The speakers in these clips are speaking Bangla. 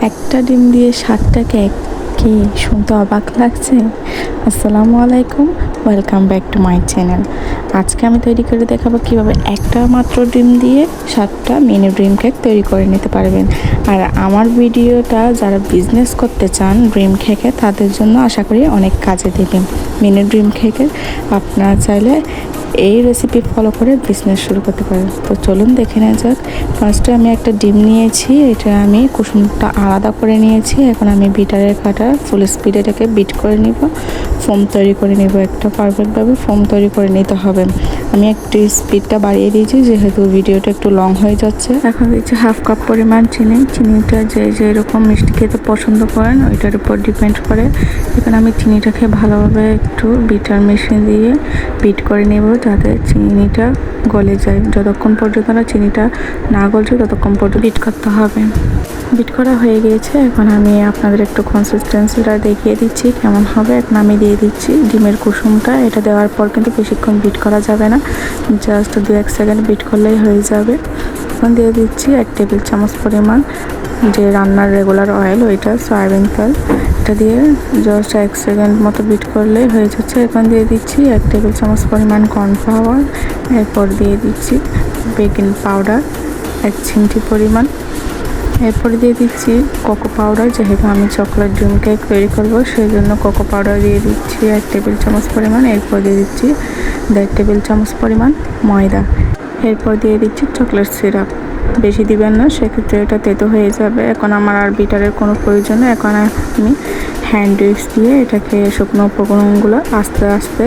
একটা ডিম দিয়ে 7টা কেক, কি শুনতে অবাক লাগছে? আসসালামু আলাইকুম, welcome back to my channel. আজকে আমি তৈরি করে দেখাবো কীভাবে একটা মাত্র ডিম দিয়ে 7টা মিনি ড্রিম কেক তৈরি করে নিতে পারবেন। আর আমার ভিডিওটা যারা বিজনেস করতে চান ড্রিম কেকে, তাদের জন্য আশা করি অনেক কাজে দেবে। মিনি ড্রিম কেকের আপনারা চাইলে এই রেসিপি ফলো করে বিজনেস শুরু করতে পারেন। তো চলুন দেখে নেওয়া যাক। ফার্স্টে আমি একটা ডিম নিয়েছি, এটা আমি কুসুমটা আলাদা করে নিয়েছি। এখন আমি বিটারের কাটা ফুল স্পিডে এটাকে বিট করে নিব, ফোম তৈরি করে নিব। একটা পারফেক্টভাবে ফোম তৈরি করে নিতে হবে। আমি একটু স্পিডটা বাড়িয়ে দিয়েছি যেহেতু ভিডিওটা একটু লং হয়ে যাচ্ছে। এখন দিচ্ছি হাফ কাপ পরিমাণ চিনি। চিনিটা যে যেরকম মিষ্টি খেতে পছন্দ করেন ওইটার উপর ডিপেন্ড করে। এখানে আমি চিনিটাকে ভালোভাবে একটু বিটার মেশিন দিয়ে বিট করে নেব যাতে চিনিটা গলে যায়। যতক্ষণ পর্যন্ত না চিনিটা না গলছে ততক্ষণ পর্যন্ত বিট করতে হবে। বিট করা হয়ে গিয়েছে। এখন আমি আপনাদের একটু কনসিস্টেন্সিটা দেখিয়ে দিচ্ছি কেমন হবে। এখন আমি দিয়ে দিচ্ছি ডিমের কুসুমটা। এটা দেওয়ার পর কিন্তু বেশিক্ষণ বিট করা যাবে না, জাস্ট 2-1 সেকেন্ড বিট করলেই হয়ে যাবে। এখন দিয়ে দিচ্ছি 1 টেবিল চামচ পরিমাণ যে রান্নার রেগুলার অয়েল, ওইটা সয়াবিন তেল। এটা দিয়ে জাস্ট 1 সেকেন্ড মতো বিট করলেই হয়ে যাচ্ছে। এখন দিয়ে দিচ্ছি 1 টেবিল চামচ পরিমাণ কর্নফ্লাওয়ার। এরপর দিয়ে দিচ্ছি বেকিং পাউডার 1 চিমটি পরিমাণ। এরপর দিয়ে দিচ্ছি কোকো পাউডার, যেহেতু আমি চকলেট ড্রিম কেক তৈরি করবো সেই জন্য কোকো পাউডার দিয়ে দিচ্ছি 1 টেবিল চামচ পরিমাণ। এরপর দিয়ে দিচ্ছি 1.5 টেবিল চামচ পরিমাণ ময়দা। এরপর দিয়ে দিচ্ছি চকলেট সিরাপ। বেশি দিবেন না, সেক্ষেত্রে এটা তেতো হয়ে যাবে। এখন আমার আর বিটারের কোনো প্রয়োজন নেই। এখন আমি হ্যান্ড উইক্স দিয়ে এটাকে শুকনো উপকরণগুলো আস্তে আস্তে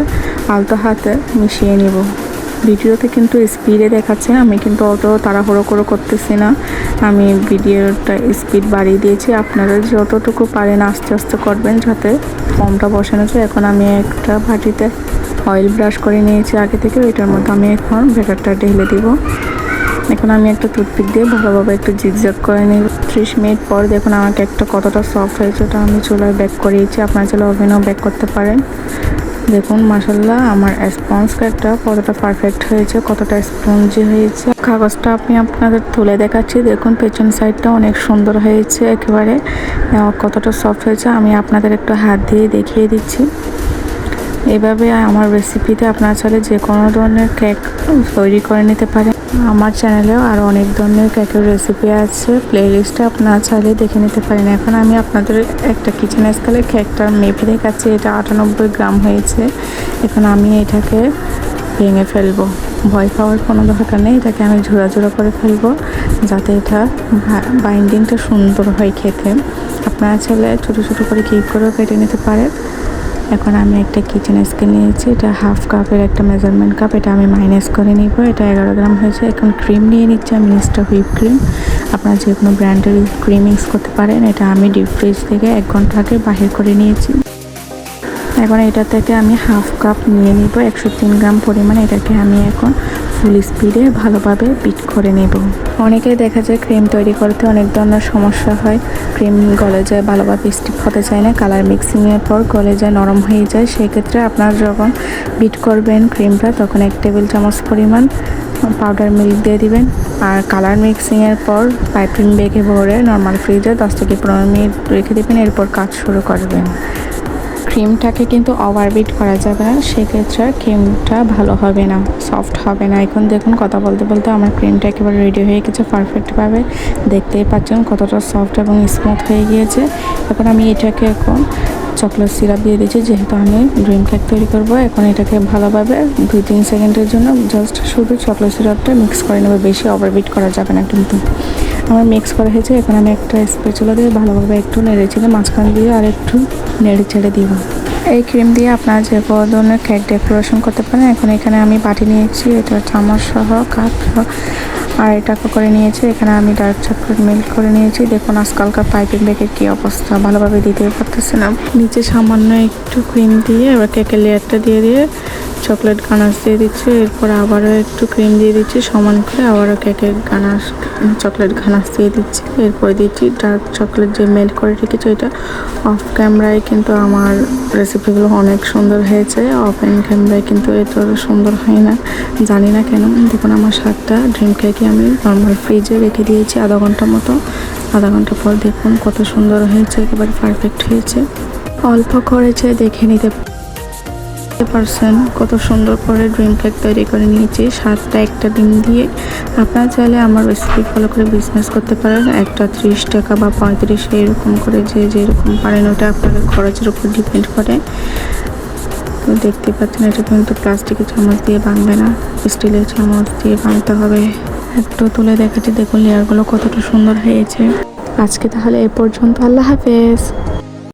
আলতো হাতে মিশিয়ে নিব। ভিডিওতে কিন্তু স্পিডে দেখাচ্ছে, আমি কিন্তু অত তাড়াহুড়ো করে করতেছি না। আমি ভিডিওটা স্পিড বাড়িয়ে দিয়েছি। আপনারা যতটুকু পারেন আস্তে আস্তে করবেন যাতে ফর্মটা বসানো যায়। এখন আমি একটা বাটিতে অয়েল ব্রাশ করে নিয়েছি আগে থেকে, ওইটার মধ্যে আমি এখন ব্যাটারটা ঢেলে দিব। এখন আমি একটা টুথপিক দিয়ে ভালোভাবে একটু জিগজ্যাগ করে নিব। 30 মিনিট পর দেখুন আমার কেকটা কতটা সফট হয়েছে। ওটা আমি চুলায় বেক করিয়েছি, আপনারা চাইলে ওভেনেও বেক করতে পারেন। দেখুন মাশাআল্লাহ আমার স্পঞ্জ কেকটা কতটা পারফেক্ট হয়েছে, কতটা স্পঞ্জি হয়েছে। কাগজটা আমি আপনাদের তুলে দেখাচ্ছি। দেখুন পেছন সাইডটা অনেক সুন্দর হয়েছে, একেবারে কতটা সফট হয়েছে আমি আপনাদের একটু হাত দিয়ে দেখিয়ে দিচ্ছি। এভাবে আমার রেসিপিতে আপনারা চাইলে যে কোনো ধরনের কেক তৈরি করে নিতে পারেন। আমার চ্যানেলেও আরও অনেক ধরনের কেকের রেসিপি আছে, প্লেলিস্টে আপনারা চাইলে দেখে নিতে পারেন। এখন আমি আপনাদের একটা কিচেন স্কেলে কেকটা মেপে দেখাচ্ছি। এটা 98 গ্রাম হয়েছে। এখন আমি এটাকে ভেঙে ফেলবো। ভয় পাওয়ার কোনো দরকার নেই, এটাকে আমি ঝোড়া ঝোড়া করে ফেলবো যাতে এটা বাইন্ডিংটা সুন্দর হয় খেতে। আপনারা চাইলে ছোটো ছোটো করে কিউব করেও কেটে নিতে পারেন। এখন আমি একটা কিচেন স্কেল নিয়েছি, এটা হাফ কাপের একটা মেজারমেন্ট কাপ, এটা আমি মাইনাস করে নিব। এটা 11 গ্রাম হয়েছে। এখন ক্রিম নিয়ে নিচ্ছি আমি মিস্টার হুইপ ক্রিম। আপনারা যে কোনো ব্র্যান্ডের ক্রিম মিক্স করতে পারেন। এটা আমি ডিপ ফ্রিজ থেকে 1 ঘন্টা আগে বাহির করে নিয়েছি। এখন এটা থেকে আমি হাফ কাপ নিয়ে নিব 103 গ্রাম পরিমাণ। এটাকে আমি এখন ফুল স্পিডে ভালোভাবে বিট করে নেব। অনেকে দেখা যায় ক্রিম তৈরি করতে অনেক ধরনের সমস্যা হয়, ক্রিম গলে যায়, ভালোভাবে স্টিপ হতে চায় না, কালার মিক্সিংয়ের পর গলে যায়, নরম হয়ে যায়। সেক্ষেত্রে আপনারা যখন বিট করবেন ক্রিমটা তখন 1 টেবিল চামচ পরিমাণ পাউডার মিল্ক দিয়ে দিবেন। আর কালার মিক্সিংয়ের পর পাইপিং ব্যাগে ভরে নর্মাল ফ্রিজে 10 থেকে 15 মিনিট রেখে দেবেন। এরপর কাজ শুরু করবেন। ক্রিমটাকে কিন্তু ওভারবিট করা যাবে না, সেক্ষেত্রে ক্রিমটা ভালো হবে না, সফট হবে না। এখন দেখুন কথা বলতে বলতে আমার ক্রিমটা একেবারে রেডি হয়ে গেছে পারফেক্টভাবে। দেখতেই পাচ্ছেন কতটা সফট এবং স্মুথ হয়ে গিয়েছে। এখন আমি এটাকে এখন চকলেট সিরাপ দিয়ে দিচ্ছি, যেহেতু আমি ড্রিম কেক তৈরি করব। এখন এটাকে ভালোভাবে 2-3 সেকেন্ডের জন্য জাস্ট শুধু চকলেট সিরাপটা মিক্স করে নেব, বেশি ওভারবিট করা যাবে না কিন্তু। আমার মিক্স করা হয়েছে। এখন আমি একটা স্প্যাচুলা দিয়ে ভালোভাবে একটু নেড়ে চেড়ে মাঝখান দিয়ে আর একটু নেড়ে চেড়ে দিব। এই ক্রিম দিয়ে আপনারা যে কোনো ধরনের কেক ডেকোরেশন করতে পারেন। এখন এখানে আমি বাটি নিয়েছি, এটা চামচ সহ কাপ সহ আর টাকা করে নিয়েছি। এখানে আমি ডার্ক চকলেট মেল্ট করে নিয়েছি। দেখুন আজকালকার পাইপিং ব্যাগের কী অবস্থা, ভালোভাবে দিতে পারতেছে না। নিচে সামান্য একটু ক্রিম দিয়ে এবার কেকের লেয়ারটা দিয়ে চকলেট গানাশ দিয়ে দিচ্ছি, এরপর আবারও একটু ক্রিম দিয়ে দিচ্ছি সমান করে, আবারও কেকের গানাশ চকলেট গানাশ দিয়ে দিচ্ছি। এরপর দিচ্ছি ডার্ক চকলেট যে মেল্ট করে রেখেছি ওইটা। অফ ক্যামেরায় কিন্তু আমার রেসিপিগুলো অনেক সুন্দর হয়েছে, ওপেন ক্যামেরায় কিন্তু এত সুন্দর হয় না, জানি না কেন। দেখুন আমার স্বাদটা ড্রিম কেকে আমি নর্মাল ফ্রিজে রেখে দিয়েছি আধা ঘন্টা মতো। আধা ঘন্টা পর দেখুন কত সুন্দর হয়েছে, একেবারে পারফেক্ট হয়েছে। অল্প করেছে দেখে নিতে পারছেন কত সুন্দর করে ড্রিম কেক তৈরি করে নিয়েছি, সাতটা একটা ডিম দিয়ে। আপনারা চাইলে আমার রেসিপি ফলো করে বিজনেস করতে পারেন, একটা 30 টাকা বা 35 এরকম করে, যে যেরকম পারেন ওটা আপনাদের খরচের উপর ডিপেন্ড করে। তো দেখতে পাচ্ছেন এটা কিন্তু প্লাস্টিকের চামচ দিয়ে বানবে না, স্টিলের চামচ দিয়ে বানতে হবে। একটু তুলে দেখাচ্ছি, দেখুন লেয়ারগুলো কতটা সুন্দর হয়েছে। আজকে তাহলে এ পর্যন্ত, আল্লাহ হাফেজ।